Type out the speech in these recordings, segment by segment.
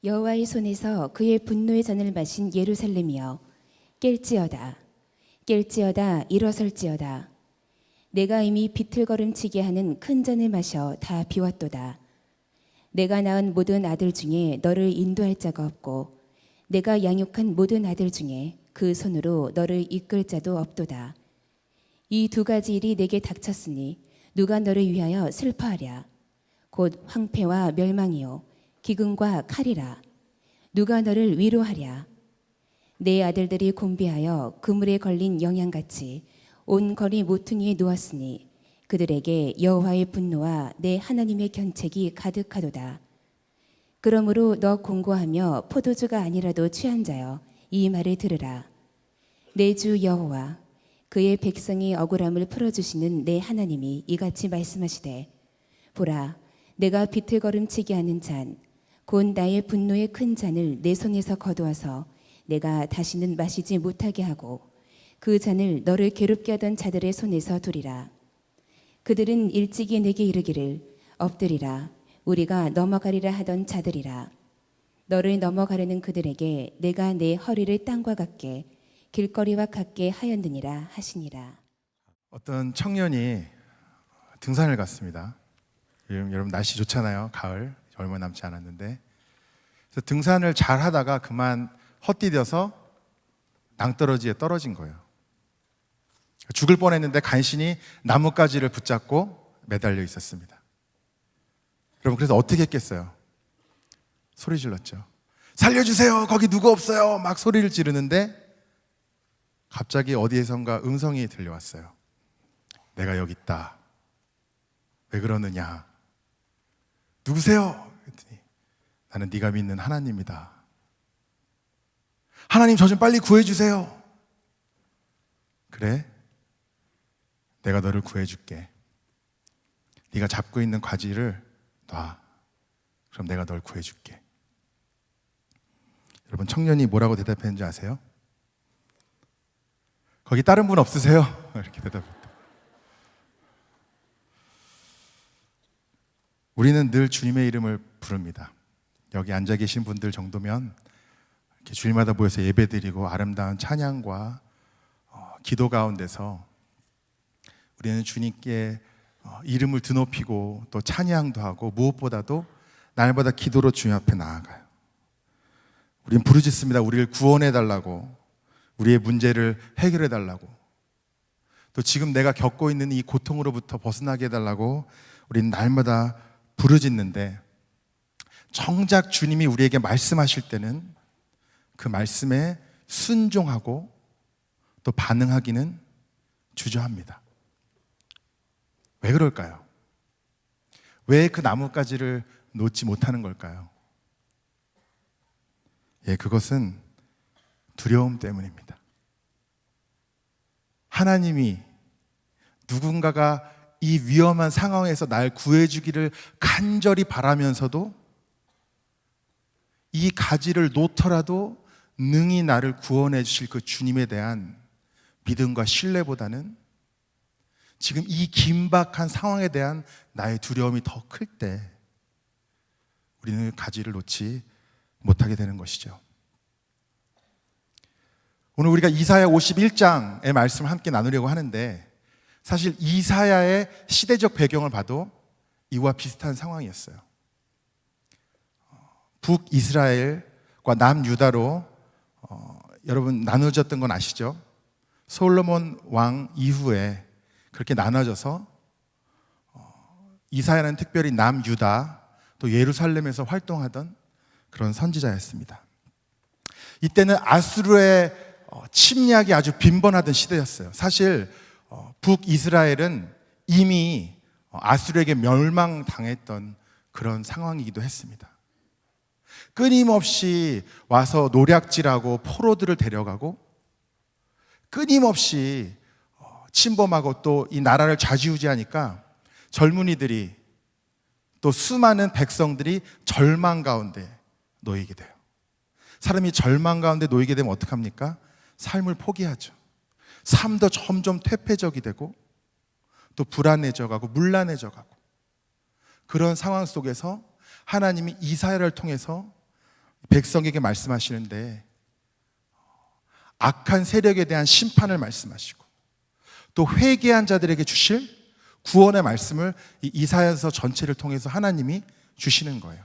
여호와의 손에서 그의 분노의 잔을 마신 예루살렘이여 깰지어다 깰지어다 일어설지어다. 내가 이미 비틀거름치게 하는 큰 잔을 마셔 다 비웠도다. 내가 낳은 모든 아들 중에 너를 인도할 자가 없고 내가 양육한 모든 아들 중에 그 손으로 너를 이끌 자도 없도다. 이 두 가지 일이 내게 닥쳤으니 누가 너를 위하여 슬퍼하랴. 곧 황폐와 멸망이요 기근과 칼이라. 누가 너를 위로하랴. 내 아들들이 곤비하여 그물에 걸린 영양같이 온 거리 모퉁이에 누웠으니 그들에게 여호와의 분노와 내 하나님의 견책이 가득하도다. 그러므로 너 공고하며 포도주가 아니라도 취한 자여 이 말을 들으라. 내 주 여호와 그의 백성의 억울함을 풀어주시는 내 하나님이 이같이 말씀하시되 보라 내가 비틀거름치게 하는 잔 곧 나의 분노의 큰 잔을 내 손에서 거두어서 내가 다시는 마시지 못하게 하고 그 잔을 너를 괴롭게 하던 자들의 손에서 두리라. 그들은 일찍이 내게 이르기를 엎드리라 우리가 넘어가리라 하던 자들이라. 너를 넘어가려는 그들에게 내가 내 허리를 땅과 같게 길거리와 같게 하였느니라 하시니라. 어떤 청년이 등산을 갔습니다. 여러분 날씨 좋잖아요. 가을 얼마 남지 않았는데 그래서 등산을 잘 하다가 그만 헛디뎌서 낭떠러지에 떨어진 거예요. 죽을 뻔했는데 간신히 나뭇가지를 붙잡고 매달려 있었습니다. 여러분 그래서 어떻게 했겠어요? 소리 질렀죠. 살려주세요. 거기 누구 없어요. 막 소리를 지르는데 갑자기 어디에선가 음성이 들려왔어요. 내가 여기 있다. 왜 그러느냐? 누구세요? 그랬더니 나는 네가 믿는 하나님이다. 하나님 저 좀 빨리 구해주세요. 그래? 내가 너를 구해줄게. 네가 잡고 있는 가지를 놔. 그럼 내가 널 구해줄게. 여러분 청년이 뭐라고 대답했는지 아세요? 거기 다른 분 없으세요? 이렇게 대답했다. 우리는 늘 주님의 이름을 부릅니다. 여기 앉아 계신 분들 정도면 이렇게 주일마다 모여서 예배드리고 아름다운 찬양과 기도 가운데서 우리는 주님께 이름을 드높이고 또 찬양도 하고 무엇보다도 날마다 기도로 주님 앞에 나아가요. 우리는 부르짖습니다. 우리를 구원해 달라고, 우리의 문제를 해결해 달라고, 또 지금 내가 겪고 있는 이 고통으로부터 벗어나게 해달라고 우리는 날마다 부르짖는데 정작 주님이 우리에게 말씀하실 때는 그 말씀에 순종하고 또 반응하기는 주저합니다. 왜 그럴까요? 왜 그 나뭇가지를 놓지 못하는 걸까요? 그것은 두려움 때문입니다. 하나님이 누군가가 이 위험한 상황에서 날 구해주기를 간절히 바라면서도 이 가지를 놓더라도 능히 나를 구원해 주실 그 주님에 대한 믿음과 신뢰보다는 지금 이 긴박한 상황에 대한 나의 두려움이 더 클 때 우리는 가지를 놓지 못하게 되는 것이죠. 오늘 우리가 이사야 51장의 말씀을 함께 나누려고 하는데 사실 이사야의 시대적 배경을 봐도 이와 비슷한 상황이었어요. 북이스라엘과 남유다로 여러분 나눠졌던 건 아시죠? 솔로몬 왕 이후에 그렇게 나눠져서 이사야는 특별히 남유다 또 예루살렘에서 활동하던 그런 선지자였습니다. 이때는 아수르의 침략이 아주 빈번하던 시대였어요. 사실 북이스라엘은 이미 아수르에게 멸망당했던 그런 상황이기도 했습니다. 끊임없이 와서 노략질하고 포로들을 데려가고 끊임없이 침범하고 또 이 나라를 좌지우지하니까 젊은이들이 또 수많은 백성들이 절망 가운데 놓이게 돼요. 사람이 절망 가운데 놓이게 되면 어떡합니까? 삶을 포기하죠. 삶도 점점 퇴폐적이 되고 또 불안해져 가고 문란해져 가고 그런 상황 속에서 하나님이 이사야를 통해서 백성에게 말씀하시는데 악한 세력에 대한 심판을 말씀하시고 또 회개한 자들에게 주실 구원의 말씀을 이 이사야서 전체를 통해서 하나님이 주시는 거예요.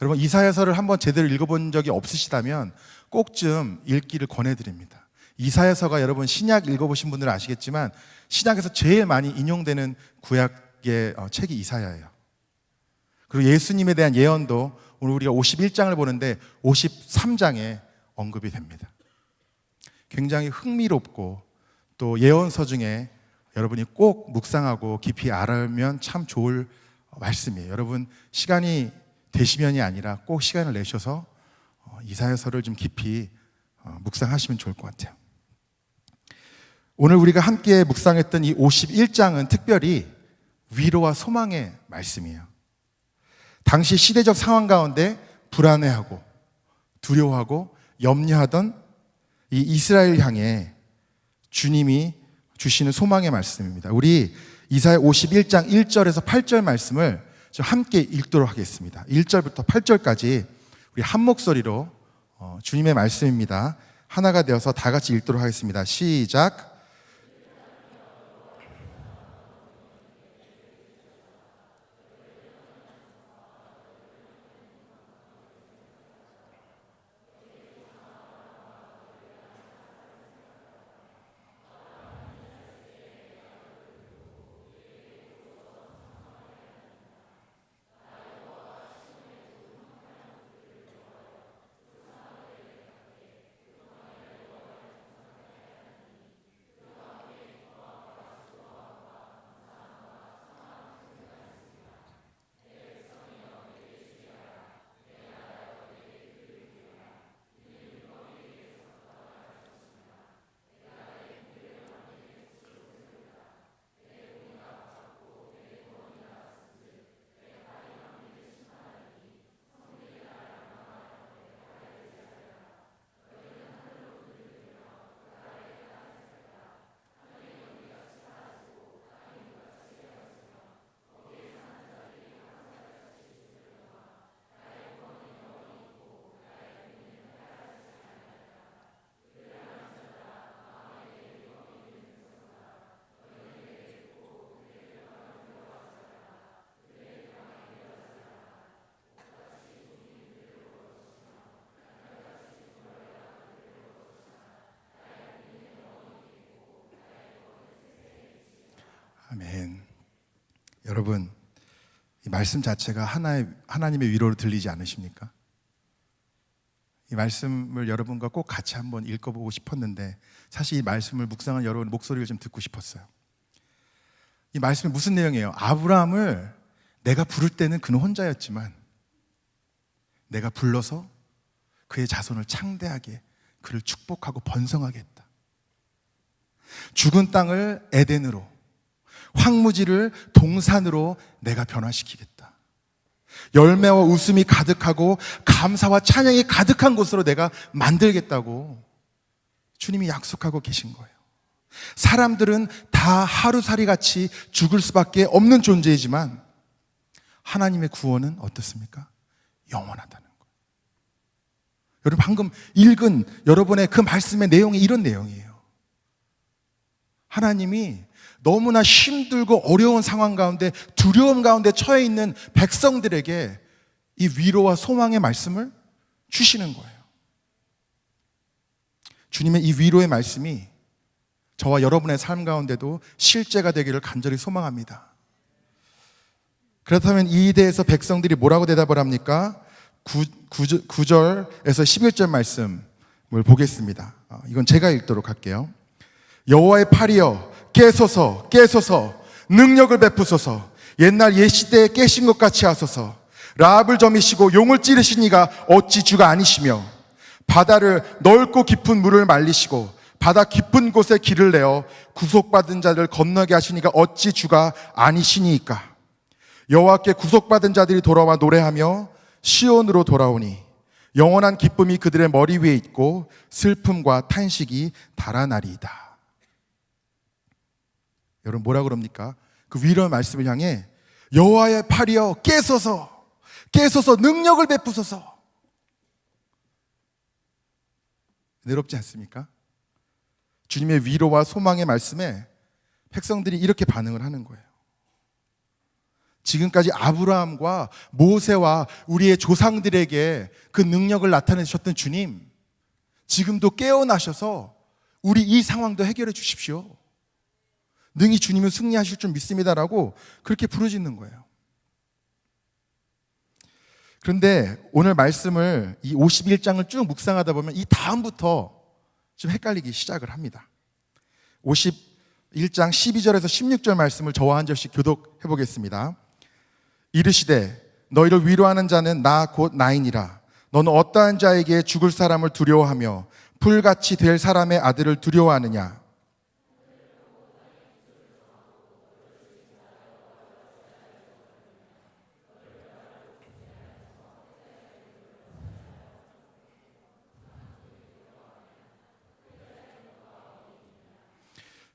여러분, 이사야서를 한번 제대로 읽어본 적이 없으시다면 꼭 좀 읽기를 권해드립니다. 이사야서가 여러분 신약 읽어보신 분들은 아시겠지만 신약에서 제일 많이 인용되는 구약의 책이 이사야예요. 그리고 예수님에 대한 예언도 오늘 우리가 51장을 보는데 53장에 언급이 됩니다. 굉장히 흥미롭고 또 예언서 중에 여러분이 꼭 묵상하고 깊이 알면 참 좋을 말씀이에요. 여러분, 시간이 되시면이 아니라 꼭 시간을 내셔서 이사야서를 좀 깊이 묵상하시면 좋을 것 같아요. 오늘 우리가 함께 묵상했던 이 51장은 특별히 위로와 소망의 말씀이에요. 당시 시대적 상황 가운데 불안해하고 두려워하고 염려하던 이 이스라엘 향해 주님이 주시는 소망의 말씀입니다. 우리 이사야 51장 1절에서 8절 말씀을 좀 함께 읽도록 하겠습니다. 1절부터 8절까지 우리 한 목소리로 주님의 말씀입니다. 하나가 되어서 다 같이 읽도록 하겠습니다. 시작. 아멘. 여러분, 이 말씀 자체가 하나님의 위로로 들리지 않으십니까? 이 말씀을 여러분과 꼭 같이 한번 읽어보고 싶었는데 사실 이 말씀을 묵상한 여러분 목소리를 좀 듣고 싶었어요. 이 말씀이 무슨 내용이에요? 아브라함을 내가 부를 때는 그는 혼자였지만 내가 불러서 그의 자손을 창대하게 그를 축복하고 번성하게 했다. 죽은 땅을 에덴으로, 황무지를 동산으로 내가 변화시키겠다. 열매와 웃음이 가득하고 감사와 찬양이 가득한 곳으로 내가 만들겠다고 주님이 약속하고 계신 거예요. 사람들은 다 하루살이 같이 죽을 수밖에 없는 존재이지만 하나님의 구원은 어떻습니까? 영원하다는 거예요. 여러분, 방금 읽은 여러분의 그 말씀의 내용이 이런 내용이에요. 하나님이 너무나 힘들고 어려운 상황 가운데 두려움 가운데 처해 있는 백성들에게 이 위로와 소망의 말씀을 주시는 거예요. 주님의 이 위로의 말씀이 저와 여러분의 삶 가운데도 실제가 되기를 간절히 소망합니다. 그렇다면 이에 대해서 백성들이 뭐라고 대답을 합니까? 9절에서 11절 말씀을 보겠습니다. 이건 제가 읽도록 할게요. 여호와의 팔이여 깨소서 깨소서 능력을 베푸소서 옛날 옛시대에 깨신 것 같이 하소서 라합을 점이시고 용을 찌르신 이가 어찌 주가 아니시며 바다를 넓고 깊은 물을 말리시고 바다 깊은 곳에 길을 내어 구속받은 자를 건너게 하시니가 어찌 주가 아니시니이까. 여호와께 구속받은 자들이 돌아와 노래하며 시온으로 돌아오니 영원한 기쁨이 그들의 머리 위에 있고 슬픔과 탄식이 달아나리이다. 여러분, 뭐라 그럽니까? 그 위로의 말씀을 향해 여호와의 팔이여 깨소서 깨소서 능력을 베푸소서. 은혜롭지 않습니까? 주님의 위로와 소망의 말씀에 백성들이 이렇게 반응을 하는 거예요. 지금까지 아브라함과 모세와 우리의 조상들에게 그 능력을 나타내셨던 주님, 지금도 깨어나셔서 우리 이 상황도 해결해 주십시오. 능히 주님은 승리하실 줄 믿습니다라고 그렇게 부르짖는 거예요. 그런데 오늘 말씀을 이 51장을 쭉 묵상하다 보면 이 다음부터 좀 헷갈리기 시작을 합니다. 51장 12절에서 16절 말씀을 저와 한 절씩 교독해 보겠습니다. 이르시되 너희를 위로하는 자는 나 곧 나이니라. 너는 어떠한 자에게 죽을 사람을 두려워하며 풀같이 될 사람의 아들을 두려워하느냐.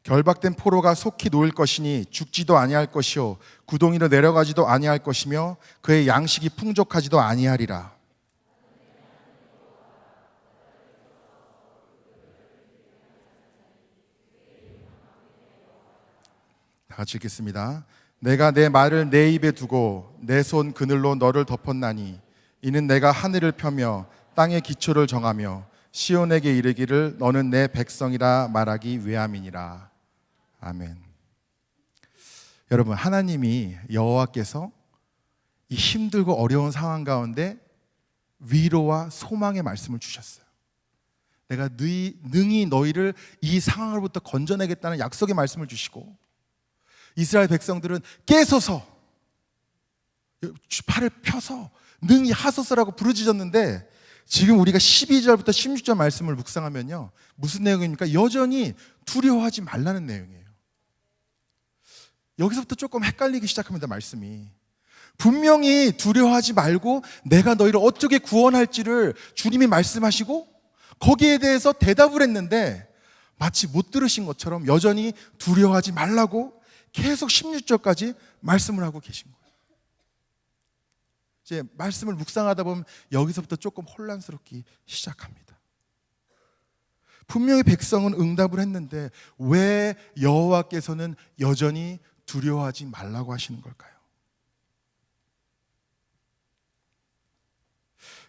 결박된 포로가 속히 놓일 것이니 죽지도 아니할 것이요 구덩이로 내려가지도 아니할 것이며 그의 양식이 풍족하지도 아니하리라. 다 같이 읽겠습니다. 내가 내 말을 내 입에 두고 내 손 그늘로 너를 덮었나니 이는 내가 하늘을 펴며 땅의 기초를 정하며 시온에게 이르기를 너는 내 백성이라 말하기 위함이니라. 아멘. 여러분, 하나님이 여호와께서 이 힘들고 어려운 상황 가운데 위로와 소망의 말씀을 주셨어요. 내가 능히 너희를 이 상황으로부터 건져내겠다는 약속의 말씀을 주시고, 이스라엘 백성들은 깨서서 팔을 펴서 능히 하소서라고 부르짖었는데, 지금 우리가 12절부터 16절 말씀을 묵상하면요, 무슨 내용입니까? 여전히 두려워하지 말라는 내용이에요. 여기서부터 조금 헷갈리기 시작합니다. 말씀이 분명히 두려워하지 말고 내가 너희를 어떻게 구원할지를 주님이 말씀하시고 거기에 대해서 대답을 했는데, 마치 못 들으신 것처럼 여전히 두려워하지 말라고 계속 16절까지 말씀을 하고 계신 거예요. 이제 말씀을 묵상하다 보면 여기서부터 조금 혼란스럽기 시작합니다. 분명히 백성은 응답을 했는데 왜 여호와께서는 여전히 두려워하지 말라고 하시는 걸까요?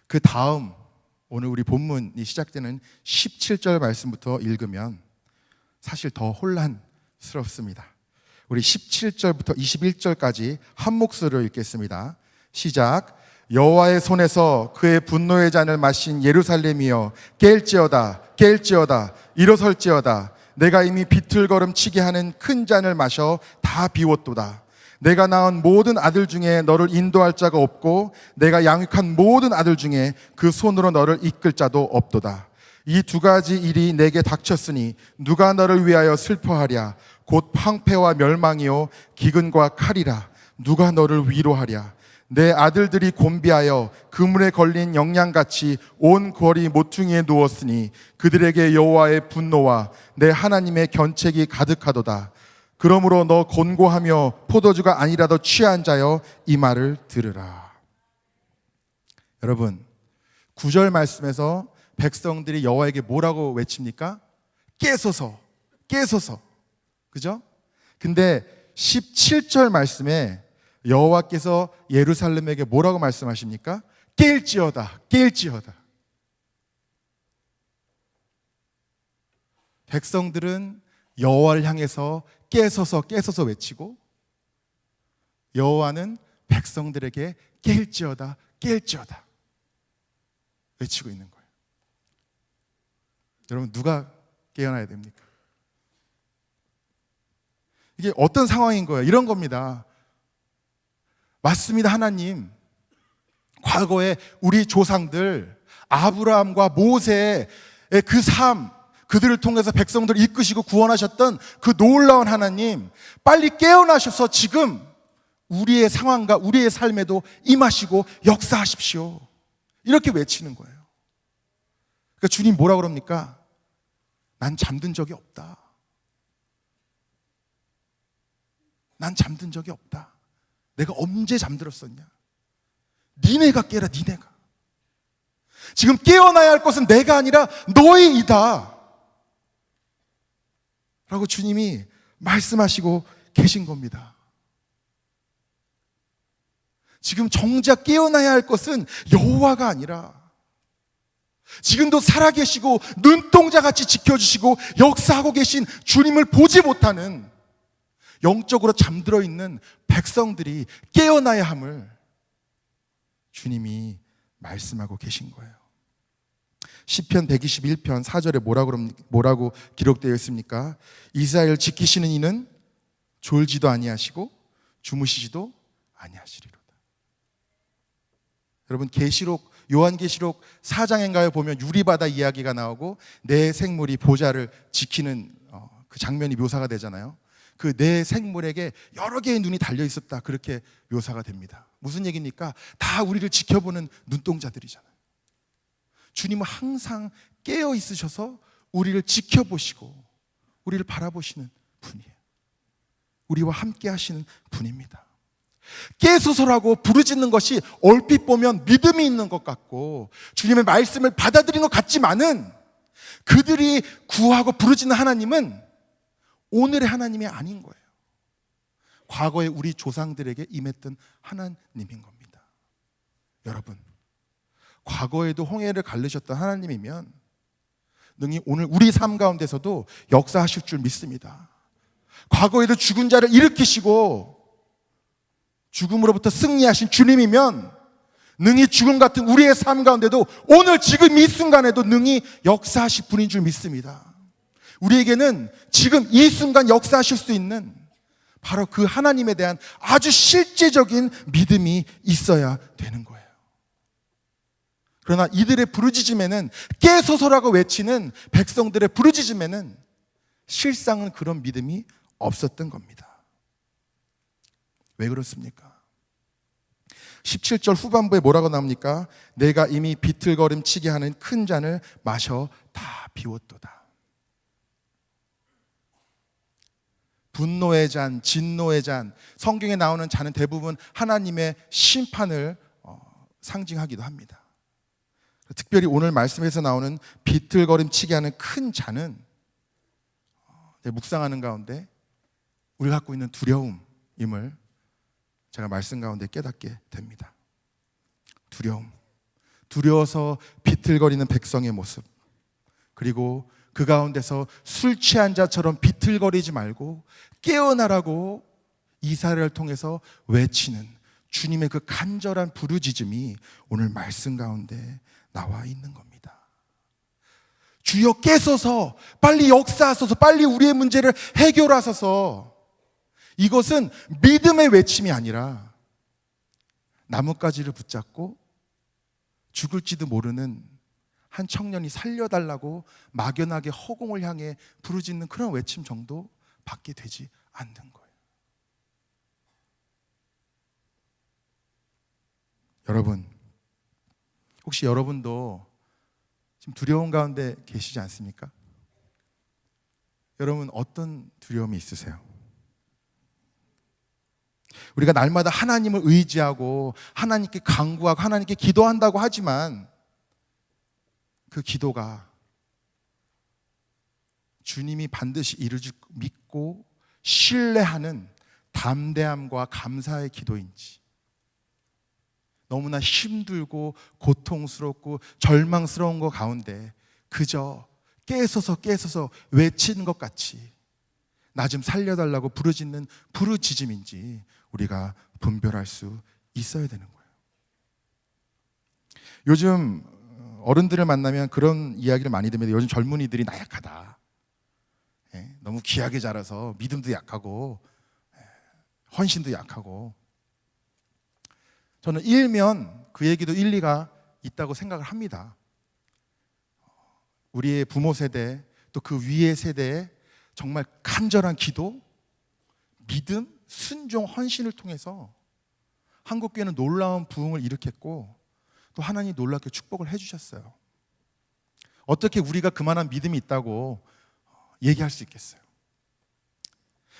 그 다음 오늘 우리 본문이 시작되는 17절 말씀부터 읽으면 사실 더 혼란스럽습니다. 우리 17절부터 21절까지 한 목소리로 읽겠습니다. 시작. 여호와의 손에서 그의 분노의 잔을 마신 예루살렘이여 깰지어다 깰지어다 일어설지어다. 내가 이미 비틀거름치게 하는 큰 잔을 마셔 다 비웠도다. 내가 낳은 모든 아들 중에 너를 인도할 자가 없고 내가 양육한 모든 아들 중에 그 손으로 너를 이끌 자도 없도다. 이 두 가지 일이 내게 닥쳤으니 누가 너를 위하여 슬퍼하랴. 곧 황폐와 멸망이요 기근과 칼이라. 누가 너를 위로하랴. 내 아들들이 곤비하여 그물에 걸린 영양같이 온 거리 모퉁이에 누웠으니 그들에게 여호와의 분노와 내 하나님의 견책이 가득하도다. 그러므로 너 곤고하며 포도주가 아니라도 취한 자여 이 말을 들으라. 여러분, 9절 말씀에서 백성들이 여호와에게 뭐라고 외칩니까? 깨소서, 깨소서. 그죠? 근데 17절 말씀에 여호와께서 예루살렘에게 뭐라고 말씀하십니까? 깰지어다, 깰지어다. 백성들은 여호와를 향해서 깨서서 깨서서 외치고, 여호와는 백성들에게 깰지어다, 깰지어다 외치고 있는 거예요. 여러분, 누가 깨어나야 됩니까? 이게 어떤 상황인 거예요? 이런 겁니다. 맞습니다, 하나님. 과거에 우리 조상들 아브라함과 모세의 그 삶, 그들을 통해서 백성들을 이끄시고 구원하셨던 그 놀라운 하나님, 빨리 깨어나셔서 지금 우리의 상황과 우리의 삶에도 임하시고 역사하십시오. 이렇게 외치는 거예요. 그러니까 주님 뭐라 그럽니까? 난 잠든 적이 없다. 난 잠든 적이 없다. 내가 언제 잠들었었냐? 니네가 깨라, 니네가. 지금 깨어나야 할 것은 내가 아니라 너희이다 라고 주님이 말씀하시고 계신 겁니다. 지금 정작 깨어나야 할 것은 여호와가 아니라 지금도 살아계시고 눈동자같이 지켜주시고 역사하고 계신 주님을 보지 못하는 영적으로 잠들어 있는 백성들이 깨어나야 함을 주님이 말씀하고 계신 거예요. 시편 121편 4절에 뭐라고 기록되어 있습니까? 이스라엘 지키시는 이는 졸지도 아니하시고 주무시지도 아니하시리로다. 여러분, 요한계시록 4장인가요? 보면 유리바다 이야기가 나오고 네 생물이 보좌를 지키는 그 장면이 묘사가 되잖아요. 그 네 생물에게 여러 개의 눈이 달려 있었다, 그렇게 묘사가 됩니다. 무슨 얘기입니까? 다 우리를 지켜보는 눈동자들이잖아요. 주님은 항상 깨어 있으셔서 우리를 지켜보시고 우리를 바라보시는 분이에요. 우리와 함께 하시는 분입니다. 깨소서라고 부르짖는 것이 얼핏 보면 믿음이 있는 것 같고 주님의 말씀을 받아들인 것 같지만은, 그들이 구하고 부르짖는 하나님은 오늘의 하나님이 아닌 거예요. 과거에 우리 조상들에게 임했던 하나님인 겁니다. 여러분, 과거에도 홍해를 갈르셨던 하나님이면 능히 오늘 우리 삶 가운데서도 역사하실 줄 믿습니다. 과거에도 죽은 자를 일으키시고 죽음으로부터 승리하신 주님이면 능히 죽음 같은 우리의 삶 가운데도 오늘 지금 이 순간에도 능히 역사하실 분인 줄 믿습니다. 우리에게는 지금 이 순간 역사하실 수 있는 바로 그 하나님에 대한 아주 실제적인 믿음이 있어야 되는 거예요. 그러나 이들의 부르짖음에는, 깨소서라고 외치는 백성들의 부르짖음에는 실상은 그런 믿음이 없었던 겁니다. 왜 그렇습니까? 17절 후반부에 뭐라고 나옵니까? 내가 이미 비틀거림치게 하는 큰 잔을 마셔 다 비웠도다. 분노의 잔, 진노의 잔, 성경에 나오는 잔은 대부분 하나님의 심판을 상징하기도 합니다. 특별히 오늘 말씀에서 나오는 비틀거림치게 하는 큰 잔은 묵상하는 가운데 우리가 갖고 있는 두려움임을 제가 말씀 가운데 깨닫게 됩니다. 두려워서 비틀거리는 백성의 모습, 그리고 그 가운데서 술 취한 자처럼 비틀거리지 말고 깨어나라고 이사야를 통해서 외치는 주님의 그 간절한 부르짖음이 오늘 말씀 가운데 나와 있는 겁니다. 주여 깨소서, 빨리 역사하소서, 빨리 우리의 문제를 해결하소서. 이것은 믿음의 외침이 아니라 나뭇가지를 붙잡고 죽을지도 모르는 한 청년이 살려달라고 막연하게 허공을 향해 부르짖는 그런 외침 정도밖에 되지 않는 거예요. 여러분, 혹시 여러분도 지금 두려움 가운데 계시지 않습니까? 여러분, 어떤 두려움이 있으세요? 우리가 날마다 하나님을 의지하고 하나님께 간구하고 하나님께 기도한다고 하지만 그 기도가 주님이 반드시 이루어 줄 믿고 신뢰하는 담대함과 감사의 기도인지, 너무나 힘들고 고통스럽고 절망스러운 것 가운데 그저 깨서서 외치는 것 같이 나 좀 살려달라고 부르짖는 부르짖음인지 우리가 분별할 수 있어야 되는 거예요. 요즘 어른들을 만나면 그런 이야기를 많이 듣는데, 요즘 젊은이들이 나약하다, 너무 귀하게 자라서 믿음도 약하고 헌신도 약하고, 저는 일면 그 얘기도 일리가 있다고 생각을 합니다. 우리의 부모 세대 또 그 위의 세대에 정말 간절한 기도, 믿음, 순종, 헌신을 통해서 한국교회는 놀라운 부흥을 일으켰고 또 하나님이 놀랍게 축복을 해주셨어요. 어떻게 우리가 그만한 믿음이 있다고 얘기할 수 있겠어요?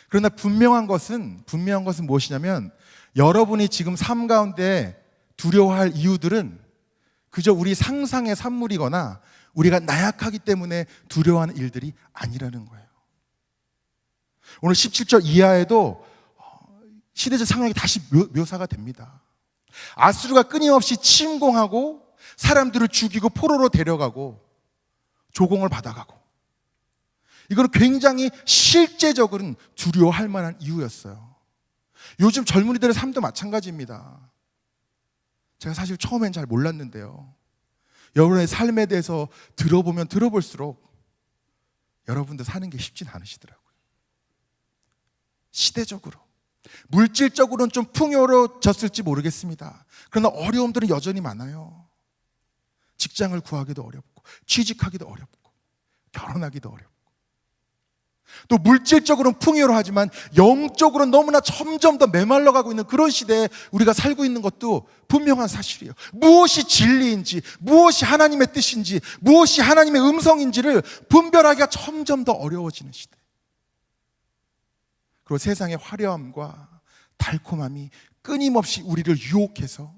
그러나 분명한 것은 무엇이냐면, 여러분이 지금 삶 가운데 두려워할 이유들은 그저 우리 상상의 산물이거나 우리가 나약하기 때문에 두려워하는 일들이 아니라는 거예요. 오늘 17절 이하에도 시대적 상황이 다시 묘사가 됩니다. 아수르가 끊임없이 침공하고 사람들을 죽이고 포로로 데려가고 조공을 받아가고, 이거는 굉장히 실제적으로는 두려워할 만한 이유였어요. 요즘 젊은이들의 삶도 마찬가지입니다. 제가 사실 처음엔 잘 몰랐는데요, 여러분의 삶에 대해서 들어보면 들어볼수록 여러분들 사는 게 쉽진 않으시더라고요. 시대적으로, 물질적으로는 좀 풍요로워졌을지 모르겠습니다. 그러나 어려움들은 여전히 많아요. 직장을 구하기도 어렵고, 취직하기도 어렵고, 결혼하기도 어렵고, 또 물질적으로는 풍요로하지만 영적으로는 너무나 점점 더 메말라가고 있는 그런 시대에 우리가 살고 있는 것도 분명한 사실이에요. 무엇이 진리인지, 무엇이 하나님의 뜻인지, 무엇이 하나님의 음성인지를 분별하기가 점점 더 어려워지는 시대. 그리고 세상의 화려함과 달콤함이 끊임없이 우리를 유혹해서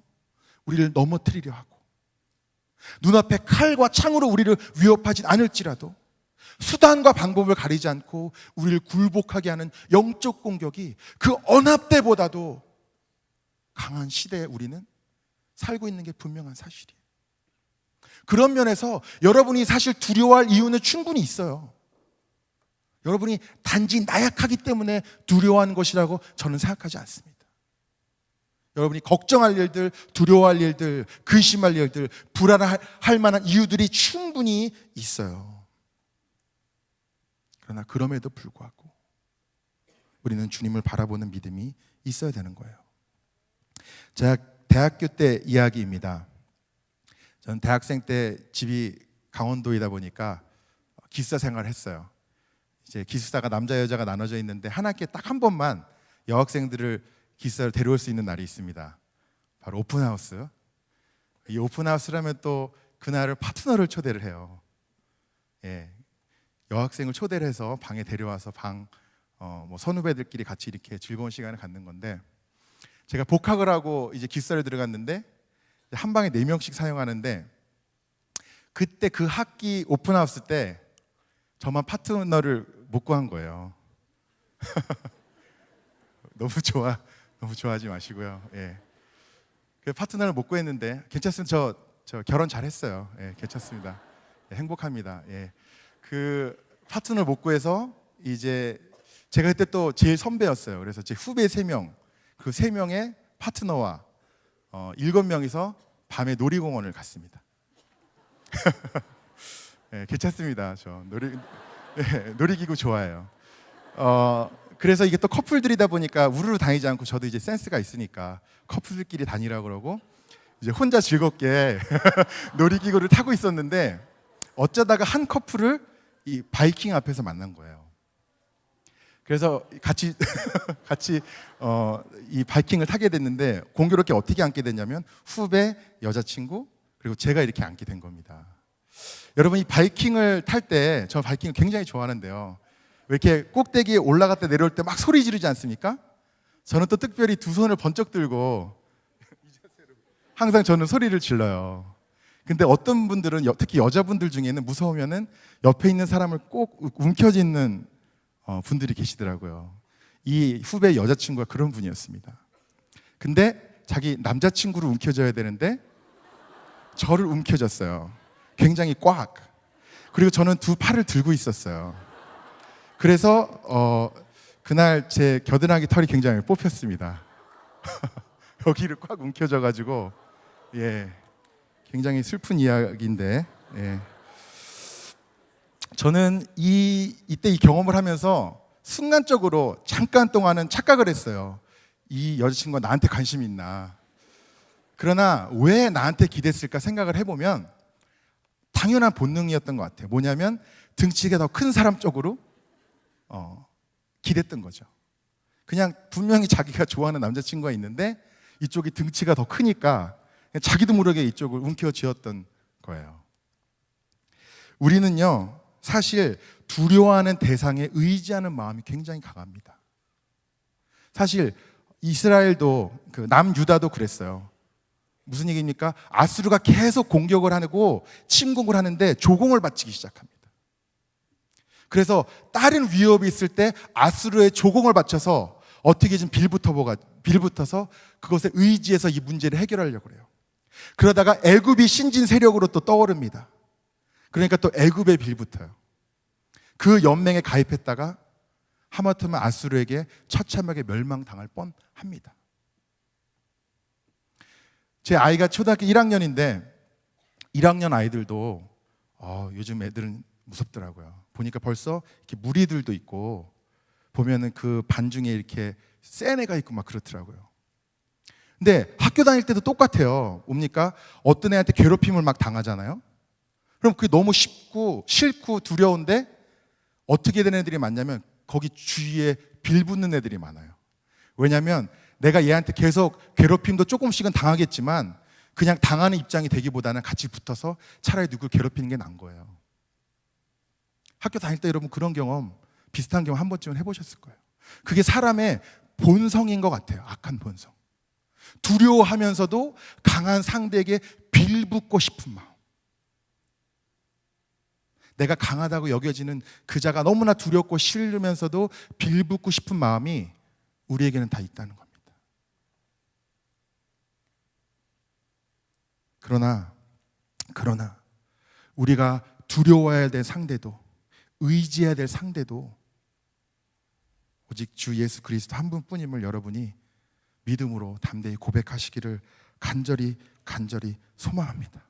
우리를 넘어뜨리려 하고, 눈앞에 칼과 창으로 우리를 위협하진 않을지라도 수단과 방법을 가리지 않고 우리를 굴복하게 하는 영적 공격이 그 어느 때보다도 강한 시대에 우리는 살고 있는 게 분명한 사실이에요. 그런 면에서 여러분이 사실 두려워할 이유는 충분히 있어요. 여러분이 단지 나약하기 때문에 두려워하는 것이라고 저는 생각하지 않습니다. 여러분이 걱정할 일들, 두려워할 일들, 근심할 일들, 불안할 만한 이유들이 충분히 있어요. 그러나 그럼에도 불구하고 우리는 주님을 바라보는 믿음이 있어야 되는 거예요. 제가 대학교 때 이야기입니다. 저는 대학생 때 집이 강원도이다 보니까 기숙사 생활을 했어요. 이제 기숙사가 남자 여자가 나눠져 있는데 한 학기에 딱 한 번만 여학생들을 기숙사로 데려올 수 있는 날이 있습니다. 바로 오픈하우스. 이 오픈하우스라면 또 그날을 파트너를 초대를 해요. 예, 여학생을 초대를 해서 방에 데려와서 선후배들끼리 같이 이렇게 즐거운 시간을 갖는 건데, 제가 복학을 하고 이제 기숙사를 들어갔는데 한 방에 4명씩 사용하는데, 그때 그 학기 오픈하우스 때 저만 파트너를 못 구한 거예요. 너무 좋아하지 마시고요. 예. 그 파트너를 못 구했는데 괜찮습니다. 저 결혼 잘했어요. 예, 괜찮습니다. 예, 행복합니다. 예. 그 파트너를 못 구해서 이제 제가 그때 또 제일 선배였어요. 그래서 제 후배 3명, 그 3명의 파트너와 7명이서 밤에 놀이공원을 갔습니다. 예, 괜찮습니다. 저 놀이기구 좋아해요. 그래서 이게 또 커플들이다 보니까 우르르 다니지 않고, 저도 이제 센스가 있으니까 커플들끼리 다니라고 그러고 이제 혼자 즐겁게 놀이기구를 타고 있었는데, 어쩌다가 한 커플을 이 바이킹 앞에서 만난 거예요. 그래서 같이 이 바이킹을 타게 됐는데, 공교롭게 어떻게 앉게 됐냐면 후배 여자친구 그리고 제가 이렇게 앉게 된 겁니다. 여러분, 이 바이킹을 탈 때, 저 바이킹을 굉장히 좋아하는데요, 왜 이렇게 꼭대기에 올라갔다 내려올 때 막 소리 지르지 않습니까? 저는 또 특별히 두 손을 번쩍 들고 항상 저는 소리를 질러요. 근데 어떤 분들은, 특히 여자분들 중에는 무서우면은 옆에 있는 사람을 꼭 움켜쥐는 분들이 계시더라고요. 이 후배 여자친구가 그런 분이었습니다. 근데 자기 남자친구를 움켜줘야 되는데 저를 움켜줬어요. 굉장히 꽉. 그리고 저는 두 팔을 들고 있었어요. 그래서 그날 제 겨드랑이 털이 굉장히 뽑혔습니다. 여기를 꽉 움켜져가지고, 예, 굉장히 슬픈 이야기인데, 예. 저는 이때 이 경험을 하면서 순간적으로 잠깐 동안은 착각을 했어요. 이 여자친구가 나한테 관심이 있나. 그러나 왜 나한테 기댔을까 생각을 해보면 당연한 본능이었던 것 같아요. 뭐냐면 등치가 더 큰 사람 쪽으로 기댔던 거죠. 그냥 분명히 자기가 좋아하는 남자친구가 있는데 이쪽이 등치가 더 크니까 자기도 모르게 이쪽을 움켜쥐었던 거예요. 우리는요, 사실 두려워하는 대상에 의지하는 마음이 굉장히 강합니다. 사실 이스라엘도, 그 남유다도 그랬어요. 무슨 얘기입니까? 아수르가 계속 공격을 하고 침공을 하는데 조공을 바치기 시작합니다. 그래서 다른 위협이 있을 때 아수르의 조공을 바쳐서 어떻게든 빌붙어서 그것에 의지해서 이 문제를 해결하려고 해요. 그러다가 애굽이 신진 세력으로 또 떠오릅니다. 그러니까 또 애굽에 빌붙어요. 그 연맹에 가입했다가 하마터면 아수르에게 처참하게 멸망당할 뻔합니다. 제 아이가 초등학교 1학년인데 1학년 아이들도 요즘 애들은 무섭더라고요. 보니까 벌써 이렇게 무리들도 있고 보면은 그 반 중에 이렇게 센 애가 있고 막 그렇더라고요. 근데 학교 다닐 때도 똑같아요. 뭡니까? 어떤 애한테 괴롭힘을 막 당하잖아요. 그럼 그게 너무 싫고 두려운데 어떻게 되는 애들이 많냐면 거기 주위에 빌붙는 애들이 많아요. 왜냐하면 내가 얘한테 계속 괴롭힘도 조금씩은 당하겠지만 그냥 당하는 입장이 되기보다는 같이 붙어서 차라리 누굴 괴롭히는 게 나은 거예요. 학교 다닐 때 여러분 그런 경험, 비슷한 경험 한 번쯤은 해보셨을 거예요. 그게 사람의 본성인 것 같아요. 악한 본성. 두려워하면서도 강한 상대에게 빌붙고 싶은 마음. 내가 강하다고 여겨지는 그 자가 너무나 두렵고 싫으면서도 빌붙고 싶은 마음이 우리에게는 다 있다는 겁니다. 그러나 우리가 두려워해야 될 상대도 의지해야 될 상대도 오직 주 예수 그리스도 한 분뿐임을 여러분이 믿음으로 담대히 고백하시기를 간절히 소망합니다.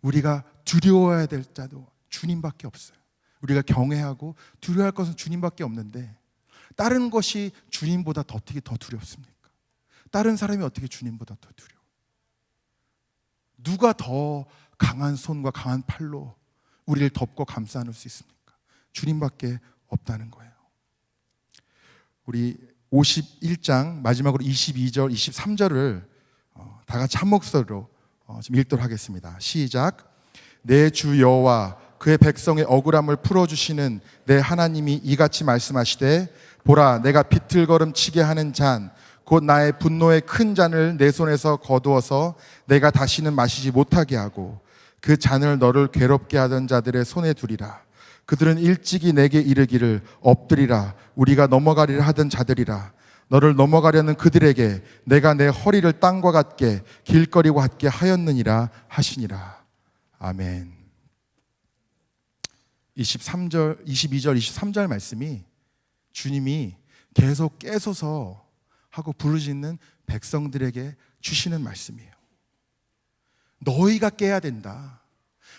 우리가 두려워해야 될 자도 주님밖에 없어요. 우리가 경외하고 두려워할 것은 주님밖에 없는데 다른 것이 주님보다 어떻게 더 두렵습니까? 다른 사람이 어떻게 주님보다 더 두려워? 누가 더 강한 손과 강한 팔로 우리를 덮고 감싸 안을 수 있습니까? 주님밖에 없다는 거예요. 우리 51장 마지막으로 22절, 23절을 다 같이 한 목소리로 좀 읽도록 하겠습니다. 시작. 내 주 여호와 그의 백성의 억울함을 풀어주시는 내 하나님이 이같이 말씀하시되 보라 내가 비틀거름치게 하는 잔 곧 나의 분노의 큰 잔을 내 손에서 거두어서 내가 다시는 마시지 못하게 하고 그 잔을 너를 괴롭게 하던 자들의 손에 두리라. 그들은 일찍이 내게 이르기를 엎드리라 우리가 넘어가리라 하던 자들이라. 너를 넘어가려는 그들에게 내가 내 허리를 땅과 같게 길거리와 같게 하였느니라 하시니라. 아멘. 22절, 23절 말씀이 주님이 계속 깨소서 하고 부르짖는 백성들에게 주시는 말씀이에요. 너희가 깨야 된다.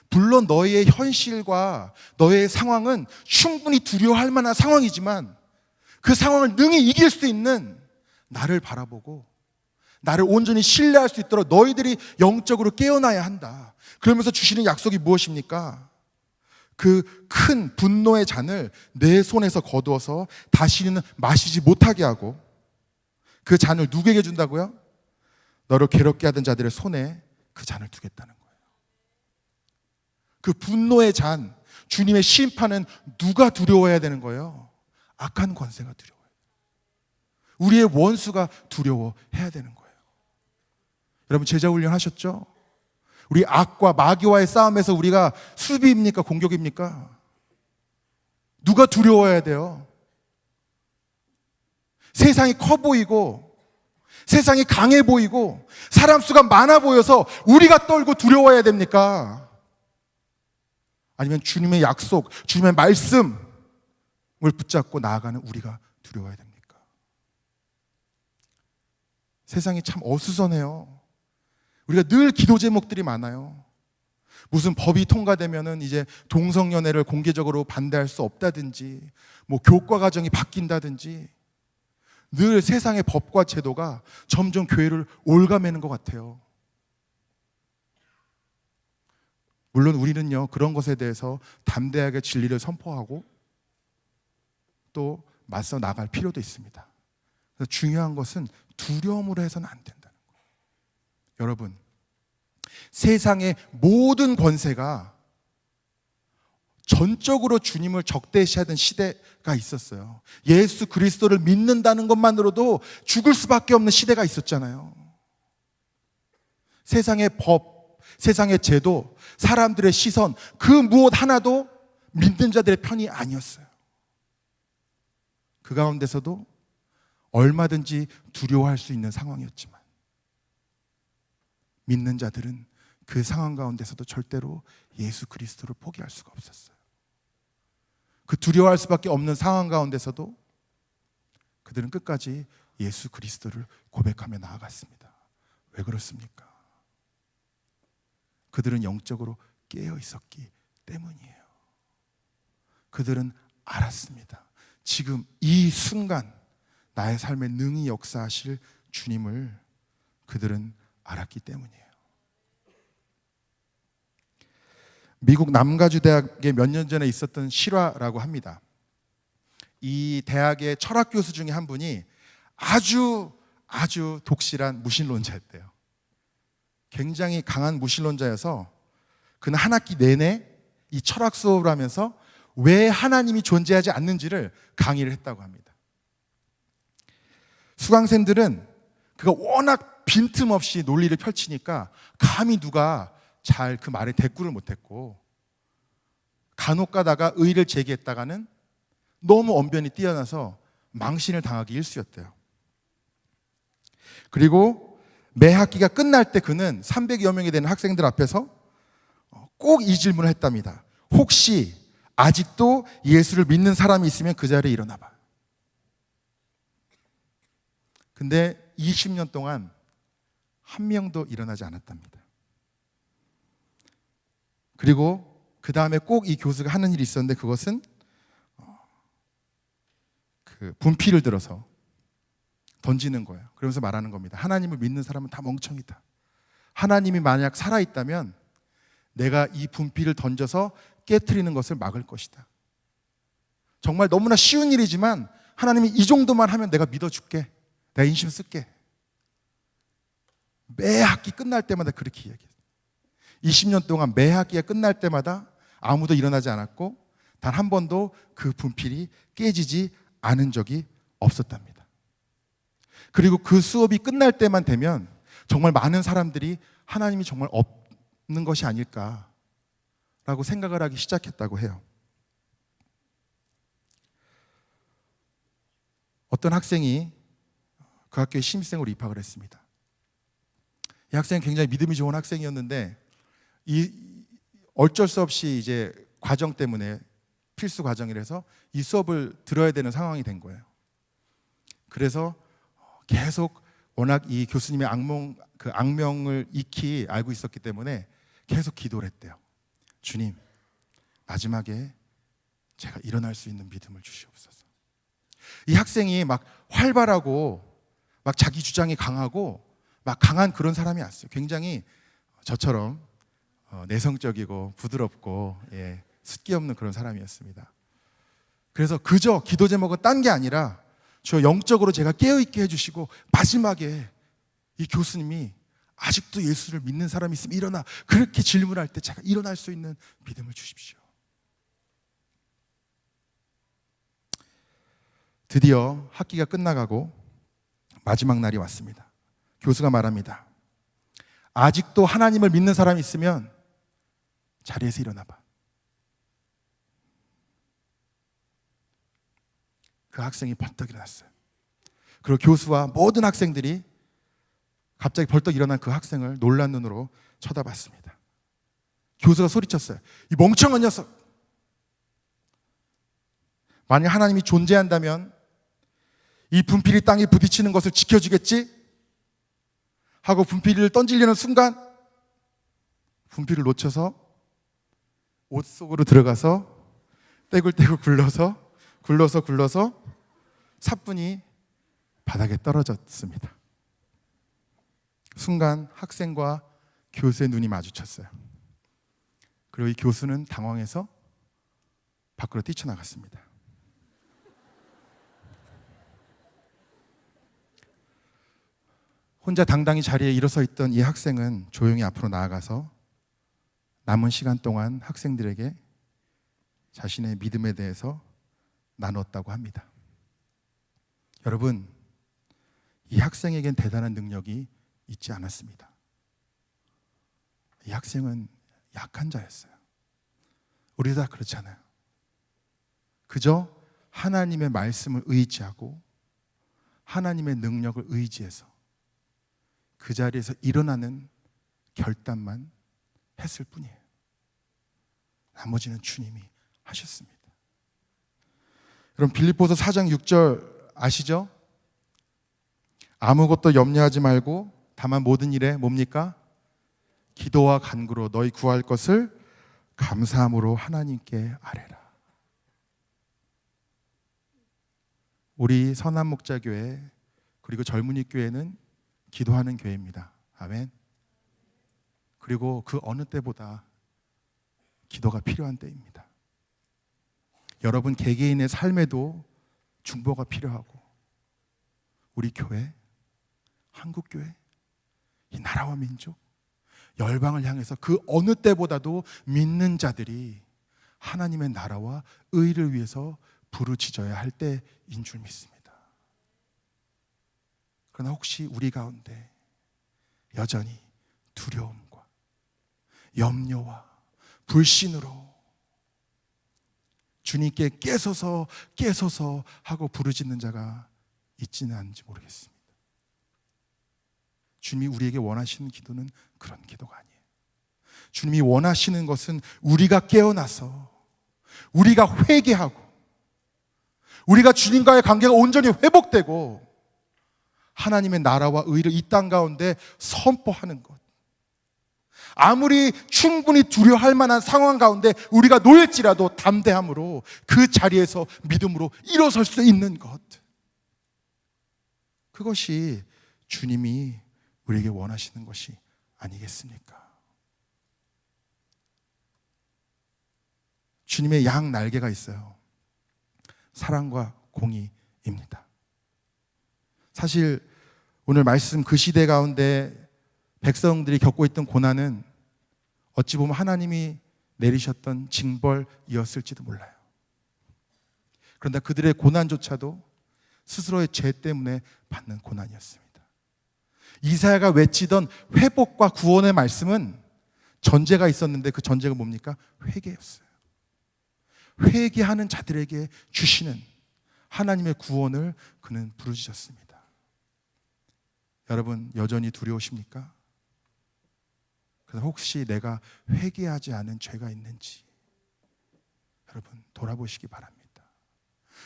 물론 너희의 현실과 너희의 상황은 충분히 두려워할 만한 상황이지만 그 상황을 능히 이길 수 있는 나를 바라보고 나를 온전히 신뢰할 수 있도록 너희들이 영적으로 깨어나야 한다. 그러면서 주시는 약속이 무엇입니까? 그 큰 분노의 잔을 내 손에서 거두어서 다시는 마시지 못하게 하고 그 잔을 누구에게 준다고요? 너를 괴롭게 하던 자들의 손에 그 잔을 두겠다는 거예요. 그 분노의 잔, 주님의 심판은 누가 두려워해야 되는 거예요? 악한 권세가 두려워요. 우리의 원수가 두려워해야 되는 거예요. 여러분 제자 훈련 하셨죠? 우리 악과 마귀와의 싸움에서 우리가 수비입니까? 공격입니까? 누가 두려워해야 돼요? 세상이 커 보이고 세상이 강해 보이고 사람 수가 많아 보여서 우리가 떨고 두려워해야 됩니까? 아니면 주님의 약속, 주님의 말씀을 붙잡고 나아가는 우리가 두려워해야 됩니까? 세상이 참 어수선해요. 우리가 늘 기도 제목들이 많아요. 무슨 법이 통과되면은 이제 동성연애를 공개적으로 반대할 수 없다든지, 뭐 교과 과정이 바뀐다든지, 늘 세상의 법과 제도가 점점 교회를 올가매는 것 같아요. 물론 우리는요, 그런 것에 대해서 담대하게 진리를 선포하고 또 맞서 나갈 필요도 있습니다. 그래서 중요한 것은 두려움으로 해서는 안 된다는 거예요. 여러분, 세상의 모든 권세가 전적으로 주님을 적대시하던 시대가 있었어요. 예수 그리스도를 믿는다는 것만으로도 죽을 수밖에 없는 시대가 있었잖아요. 세상의 법, 세상의 제도, 사람들의 시선, 그 무엇 하나도 믿는 자들의 편이 아니었어요. 그 가운데서도 얼마든지 두려워할 수 있는 상황이었지만 믿는 자들은 그 상황 가운데서도 절대로 예수 그리스도를 포기할 수가 없었어요. 그 두려워할 수밖에 없는 상황 가운데서도 그들은 끝까지 예수 그리스도를 고백하며 나아갔습니다. 왜 그렇습니까? 그들은 영적으로 깨어 있었기 때문이에요. 그들은 알았습니다. 지금 이 순간 나의 삶에 능히 역사하실 주님을 그들은 알았기 때문이에요. 미국 남가주 대학에 몇 년 전에 있었던 실화라고 합니다. 이 대학의 철학 교수 중에 한 분이 아주 독실한 무신론자였대요. 굉장히 강한 무신론자여서 그는 한 학기 내내 이 철학 수업을 하면서 왜 하나님이 존재하지 않는지를 강의를 했다고 합니다. 수강생들은 그가 워낙 빈틈없이 논리를 펼치니까 감히 누가 잘 그 말에 대꾸를 못했고, 간혹 가다가 의의를 제기했다가는 너무 언변이 뛰어나서 망신을 당하기 일쑤였대요. 그리고 매 학기가 끝날 때 그는 300여 명이 되는 학생들 앞에서 꼭 이 질문을 했답니다. 혹시 아직도 예수를 믿는 사람이 있으면 그 자리에 일어나 봐. 근데 20년 동안 한 명도 일어나지 않았답니다. 그리고 그 다음에 꼭 이 교수가 하는 일이 있었는데, 그것은 그 분필을 들어서 던지는 거예요. 그러면서 말하는 겁니다. 하나님을 믿는 사람은 다 멍청이다. 하나님이 만약 살아있다면 내가 이 분필을 던져서 깨트리는 것을 막을 것이다. 정말 너무나 쉬운 일이지만 하나님이 이 정도만 하면 내가 믿어줄게. 내가 인심 쓸게. 매 학기 끝날 때마다 그렇게 이야기했어요. 20년 동안 매 학기가 끝날 때마다 아무도 일어나지 않았고 단 한 번도 그 분필이 깨지지 않은 적이 없었답니다. 그리고 그 수업이 끝날 때만 되면 정말 많은 사람들이 하나님이 정말 없는 것이 아닐까라고 생각을 하기 시작했다고 해요. 어떤 학생이 그 학교에 신입생으로 입학을 했습니다. 이 학생은 굉장히 믿음이 좋은 학생이었는데 어쩔 수 없이 이제 과정 때문에 필수 과정이라서 이 수업을 들어야 되는 상황이 된 거예요. 그래서 계속 워낙 이 교수님의 악명을 익히 알고 있었기 때문에 계속 기도를 했대요. 주님, 마지막에 제가 일어날 수 있는 믿음을 주시옵소서. 이 학생이 막 활발하고 막 자기 주장이 강하고 막 강한 그런 사람이 아니었어요. 굉장히 저처럼 내성적이고 부드럽고 숫기 없는 그런 사람이었습니다. 그래서 그저 기도 제목은 딴 게 아니라 저 영적으로 제가 깨어있게 해주시고 마지막에 이 교수님이 아직도 예수를 믿는 사람이 있으면 일어나, 그렇게 질문할 때 제가 일어날 수 있는 믿음을 주십시오. 드디어 학기가 끝나가고 마지막 날이 왔습니다. 교수가 말합니다. 아직도 하나님을 믿는 사람이 있으면 자리에서 일어나 봐. 그 학생이 벌떡 일어났어요. 그리고 교수와 모든 학생들이 갑자기 벌떡 일어난 그 학생을 놀란 눈으로 쳐다봤습니다. 교수가 소리쳤어요. 이 멍청한 녀석! 만약 하나님이 존재한다면 이 분필이 땅에 부딪히는 것을 지켜주겠지? 하고 분필을 던지려는 순간 분필을 놓쳐서 옷 속으로 들어가서 떼굴떼굴 굴러서 사뿐히 바닥에 떨어졌습니다. 순간 학생과 교수의 눈이 마주쳤어요. 그리고 이 교수는 당황해서 밖으로 뛰쳐나갔습니다. 혼자 당당히 자리에 일어서 있던 이 학생은 조용히 앞으로 나아가서 남은 시간 동안 학생들에게 자신의 믿음에 대해서 나눴다고 합니다. 여러분, 이 학생에겐 대단한 능력이 있지 않았습니다. 학생은 약한 자였어요. 우리도 다 그렇잖아요. 그저 하나님의 말씀을 의지하고 하나님의 능력을 의지해서 그 자리에서 일어나는 결단만 했을 뿐이에요. 나머지는 주님이 하셨습니다. 여러분, 빌립보서 4장 6절 아시죠? 아무것도 염려하지 말고 다만 모든 일에 뭡니까? 기도와 간구로 너희 구할 것을 감사함으로 하나님께 아뢰라. 우리 선한목자교회 그리고 젊은이교회는 기도하는 교회입니다. 아멘. 그리고 그 어느 때보다 기도가 필요한 때입니다. 여러분 개개인의 삶에도 중보가 필요하고 우리 교회, 한국교회, 이 나라와 민족, 열방을 향해서 그 어느 때보다도 믿는 자들이 하나님의 나라와 의를 위해서 부르짖어야 할 때인 줄 믿습니다. 그러나 혹시 우리 가운데 여전히 두려움과 염려와 불신으로 주님께 깨소서 하고 부르짖는 자가 있지는 않은지 모르겠습니다. 주님이 우리에게 원하시는 기도는 그런 기도가 아니에요. 주님이 원하시는 것은 우리가 깨어나서 우리가 회개하고 우리가 주님과의 관계가 온전히 회복되고 하나님의 나라와 의를 이 땅 가운데 선포하는 것. 아무리 충분히 두려워할 만한 상황 가운데 우리가 놓일지라도 담대함으로 그 자리에서 믿음으로 일어설 수 있는 것. 그것이 주님이 우리에게 원하시는 것이 아니겠습니까? 주님의 양 날개가 있어요. 사랑과 공의입니다. 사실 오늘 말씀 그 시대 가운데 백성들이 겪고 있던 고난은 어찌 보면 하나님이 내리셨던 징벌이었을지도 몰라요. 그런데 그들의 고난조차도 스스로의 죄 때문에 받는 고난이었습니다. 이사야가 외치던 회복과 구원의 말씀은 전제가 있었는데 그 전제가 뭡니까? 회개였어요. 회개하는 자들에게 주시는 하나님의 구원을 그는 부르짖었습니다. 여러분 여전히 두려우십니까? 그래서 혹시 내가 회개하지 않은 죄가 있는지 여러분 돌아보시기 바랍니다.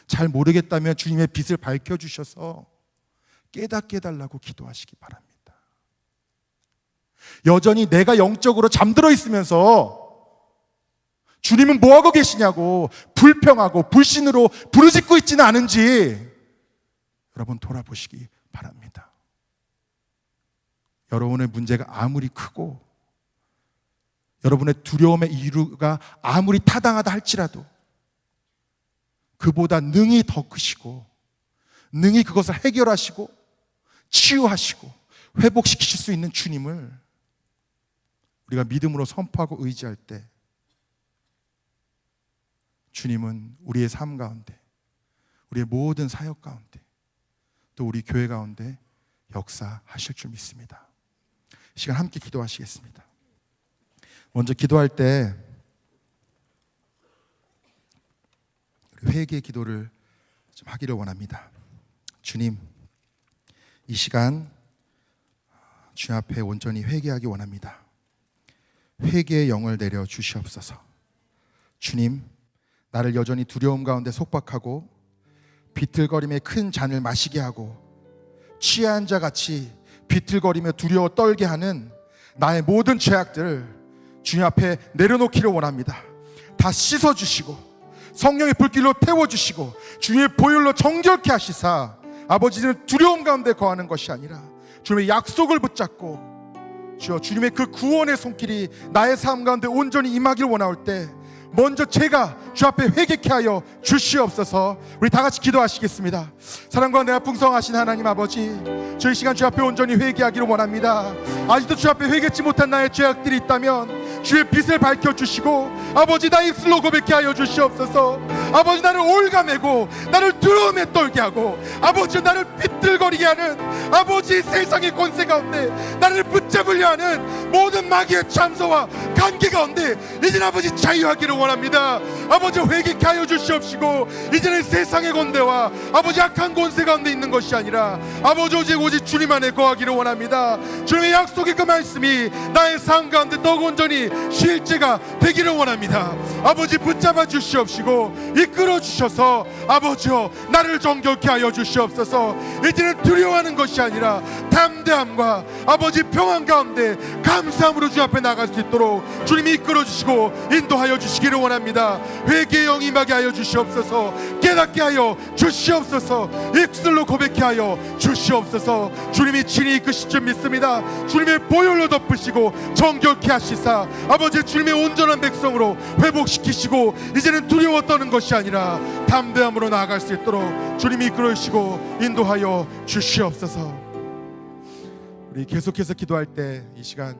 잘 모르겠다면 주님의 빛을 밝혀주셔서 깨닫게 해달라고 기도하시기 바랍니다. 여전히 내가 영적으로 잠들어 있으면서 주님은 뭐하고 계시냐고 불평하고 불신으로 부르짖고 있지는 않은지 여러분 돌아보시기 바랍니다. 여러분의 문제가 아무리 크고 여러분의 두려움의 이유가 아무리 타당하다 할지라도 그보다 능히 더 크시고 능히 그것을 해결하시고 치유하시고 회복시키실 수 있는 주님을 우리가 믿음으로 선포하고 의지할 때 주님은 우리의 삶 가운데 우리의 모든 사역 가운데 또 우리 교회 가운데 역사하실 줄 믿습니다. 이 시간 함께 기도하시겠습니다. 먼저 기도할 때 회개의 기도를 좀 하기를 원합니다. 주님, 이 시간 주님 앞에 온전히 회개하기 원합니다. 회개의 영을 내려 주시옵소서. 주님, 나를 여전히 두려움 가운데 속박하고 비틀거림에 큰 잔을 마시게 하고 취한 자 같이 비틀거리며 두려워 떨게 하는 나의 모든 죄악들을 주님 앞에 내려놓기를 원합니다. 다 씻어주시고 성령의 불길로 태워주시고 주님의 보혈로 정결케 하시사 아버지는 두려움 가운데 거하는 것이 아니라 주님의 약속을 붙잡고 주여 주님의 그 구원의 손길이 나의 삶 가운데 온전히 임하길 원할 때 먼저 제가 주 앞에 회개케 하여 주시옵소서. 우리 다 같이 기도하시겠습니다. 사랑과 은혜가 풍성하신 하나님 아버지, 저희 시간 주 앞에 온전히 회개하기를 원합니다. 아직도 주 앞에 회개치 못한 나의 죄악들이 있다면 주의 빛을 밝혀주시고 아버지 나 입술로 고백케 하여 주시옵소서. 아버지 나를 올가매고 나를 두려움에 떨게 하고 아버지 나를 비틀거리게 하는 아버지 세상의 권세 가운데 나를 붙잡으려 하는 모든 마귀의 참소와 관계 가운데 이제는 아버지 자유하기를 원합니다. 아버지 회개케 하여 주시옵시고 이제는 세상의 권대와 아버지 악한 권세 가운데 있는 것이 아니라 아버지 오직 주님 안에 거하기를 원합니다. 주님의 약속의 그 말씀이 나의 삶 가운데 더욱 온전히 실제가 되기를 원합니다. 아버지 붙잡아 주시옵시고 이끌어 주셔서 아버지여 나를 정결케 하여 주시옵소서. 이제는 두려워하는 것이 아니라 담대함과 아버지 평안 가운데 감사함으로 주 앞에 나갈 수 있도록 주님이 이끌어 주시고 인도하여 주시기를 원합니다. 회개의 영이 임하게 하여 주시옵소서. 깨닫게 하여 주시옵소서. 입술로 고백케 하여 주시옵소서. 주님이 친히 이끄실 줄 믿습니다. 주님의 보혈로 덮으시고 정결케 하시사 아버지 주님의 온전한 백성으로 회복시키시고 이제는 두려워 떠는 것이 아니라 담대함으로 나아갈 수 있도록 주님이 이끌어 주시고 인도하여 주시옵소서. 우리 계속해서 기도할 때 이 시간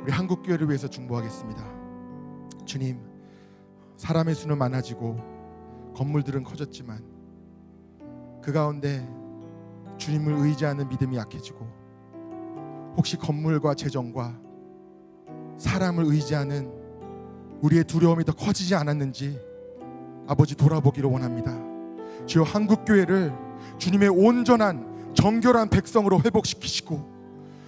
우리 한국교회를 위해서 중보하겠습니다. 주님, 사람의 수는 많아지고 건물들은 커졌지만 그 가운데 주님을 의지하는 믿음이 약해지고 혹시 건물과 재정과 사람을 의지하는 우리의 두려움이 더 커지지 않았는지 아버지 돌아보기를 원합니다. 주여 한국교회를 주님의 온전한 정결한 백성으로 회복시키시고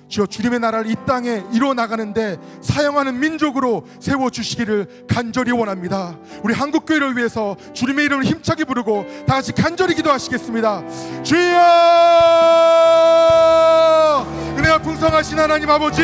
주여 주님의 나라를 이 땅에 이루어나가는데 사용하는 민족으로 세워주시기를 간절히 원합니다. 우리 한국교회를 위해서 주님의 이름을 힘차게 부르고 다같이 간절히 기도하시겠습니다. 주여 은혜가 풍성하신 하나님 아버지,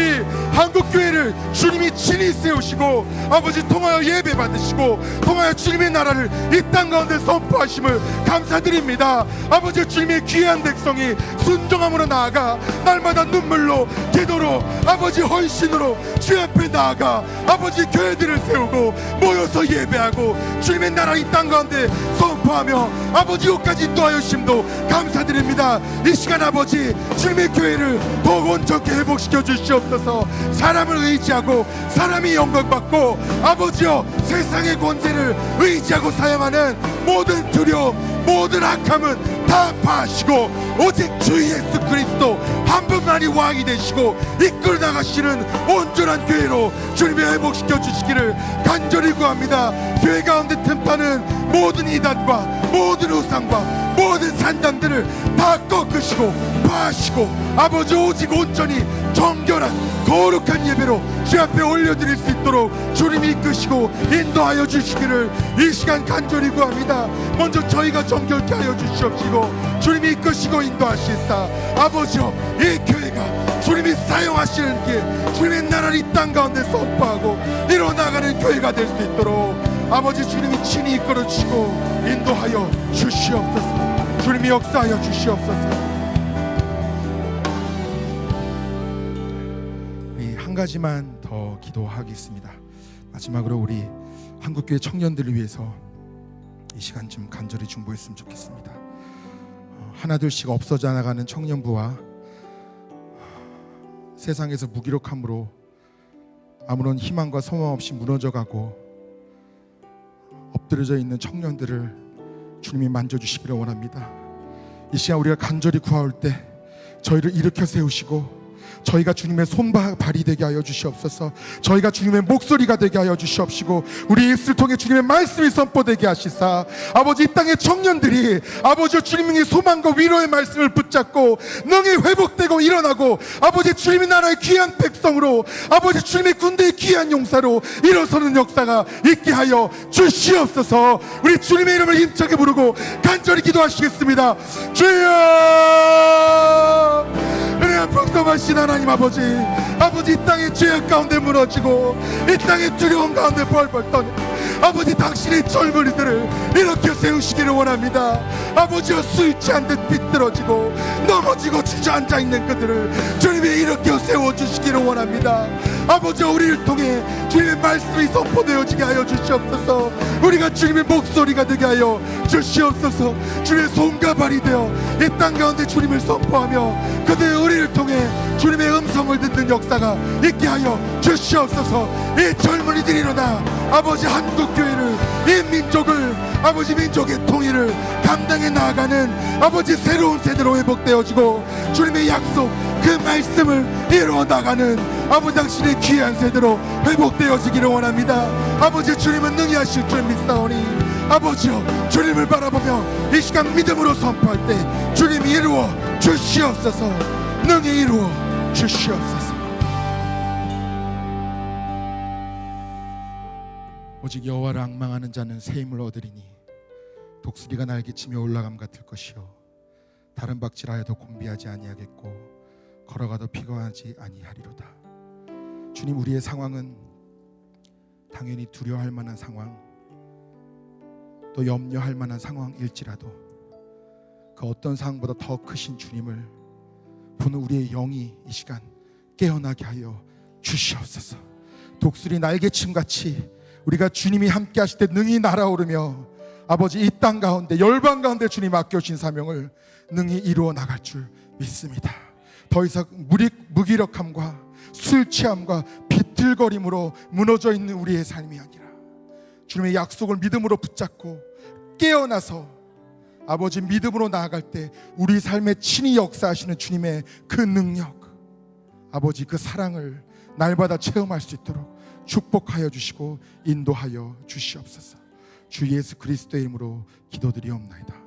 한국교회를 주님이 친히 세우시고 아버지 통하여 예배 받으시고 통하여 주님의 나라를 이 땅 가운데 선포하심을 감사드립니다. 아버지 주님의 귀한 백성이 순종함으로 나아가 날마다 눈물로 기도로 아버지 헌신으로 주 앞에 나아가 아버지 교회들을 세우고 모여서 예배하고 주님의 나라 이 땅 가운데 선포하며 아버지 여기까지 인도하여 주심도 감사드립니다. 이 시간 아버지 주님의 교회를 더욱 온전히 회복시켜 주시옵소서. 사람을 의지하고 사람이 영광받고 아버지여 세상의 권세를 의지하고 사용하는 모든 두려움 모든 악함은 다 파하시고 오직 주 예수 그리스도 한 분만이 왕이 되시고 이끌어 나가시는 온전한 교회로 주님이 회복시켜 주시기를 간절히 구합니다. 교회 가운데 틈타는 모든 이단과 모든 우상과 모든 산당들을 다 꺾으시고 파하시고 아버지 오직 온전히 정결한 거룩한 예배로 주 앞에 올려드릴 수 있도록 주님이 이끄시고 인도하여 주시기를 이 시간 간절히 구합니다. 먼저 저희가 정결케 하여 주시옵시고 주님이 이끄시고 인도하시사 아버지여 이 교회가 주님이 사용하시는 길 주님의 나라를 이 땅 가운데 선포하고 이뤄나가는 교회가 될 수 있도록 아버지 주님이 친히 이끌어 주시고 인도하여 주시옵소서. 주님이 역사하여 주시옵소서. 한 가지만 더 기도하겠습니다. 마지막으로 우리 한국교회 청년들을 위해서 이 시간 좀 간절히 중보했으면 좋겠습니다. 하나둘씩 없어져 나가는 청년부와 세상에서 무기력함으로 아무런 희망과 소망 없이 무너져가고 엎드려져 있는 청년들을 주님이 만져주시기를 원합니다. 이 시간 우리가 간절히 구할 때 저희를 일으켜 세우시고 저희가 주님의 손발이 되게 하여 주시옵소서. 저희가 주님의 목소리가 되게 하여 주시옵시고 우리 입술 통해 주님의 말씀이 선포되게 하시사 아버지 이 땅의 청년들이 아버지 주님의 소망과 위로의 말씀을 붙잡고 능히 회복되고 일어나고 아버지 주님의 나라의 귀한 백성으로 아버지 주님의 군대의 귀한 용사로 일어서는 역사가 있게 하여 주시옵소서. 우리 주님의 이름을 힘차게 부르고 간절히 기도하시겠습니다. 주여 은혜와 풍성하신 하나님 아버지, 아버지 이 땅의 죄악 가운데 무너지고 이 땅의 두려움 가운데 벌벌 떠는 아버지 당신의 젊은이들을 일으켜 세우시기를 원합니다. 아버지여 술 취한 듯 비뚤어지고 넘어지고 주저앉아 있는 그들을 주님이 일으켜 세워주시기를 원합니다. 아버지 우리를 통해 주님의 말씀이 선포되어지게 하여 주시옵소서. 우리가 주님의 목소리가 되게 하여 주시옵소서. 주님의 손과 발이 되어 이 땅 가운데 주님을 선포하며 그들의 우리를 통해 주님의 음성을 듣는 역사가 있게 하여 주시옵소서. 이 젊은이 우리들이 일어나 아버지 한국교회를, 이 민족을, 아버지 민족의 통일을 감당해 나아가는 아버지 새로운 세대로 회복되어지고 주님의 약속 그 말씀을 이루어 나가는 아버지 당신의 귀한 세대로 회복되어지기를 원합니다. 아버지 주님은 능히 하실 줄 믿사오니 아버지여 주님을 바라보며 이 시간 믿음으로 선포할 때 주님이 이루어 주시옵소서. 능히 이루어 주시옵소서. 오직 여호와를 앙망하는 자는 새 힘을 얻으리니 독수리가 날개치며 올라감 같을 것이요 다른 박질하여도 곤비하지 아니하겠고 걸어가도 피곤하지 아니하리로다. 주님, 우리의 상황은 당연히 두려워할 만한 상황, 또 염려할 만한 상황일지라도 그 어떤 상황보다 더 크신 주님을 보는 우리의 영이 이 시간 깨어나게 하여 주시옵소서. 독수리 날개침같이 우리가 주님이 함께 하실 때 능히 날아오르며 아버지 이 땅 가운데 열방 가운데 주님 맡겨주신 사명을 능히 이루어 나갈 줄 믿습니다. 더 이상 무기력함과 술 취함과 비틀거림으로 무너져 있는 우리의 삶이 아니라 주님의 약속을 믿음으로 붙잡고 깨어나서 아버지 믿음으로 나아갈 때 우리 삶에 친히 역사하시는 주님의 그 능력, 아버지 그 사랑을 날마다 체험할 수 있도록 축복하여 주시고 인도하여 주시옵소서. 주 예수 그리스도의 이름으로 기도드리옵나이다.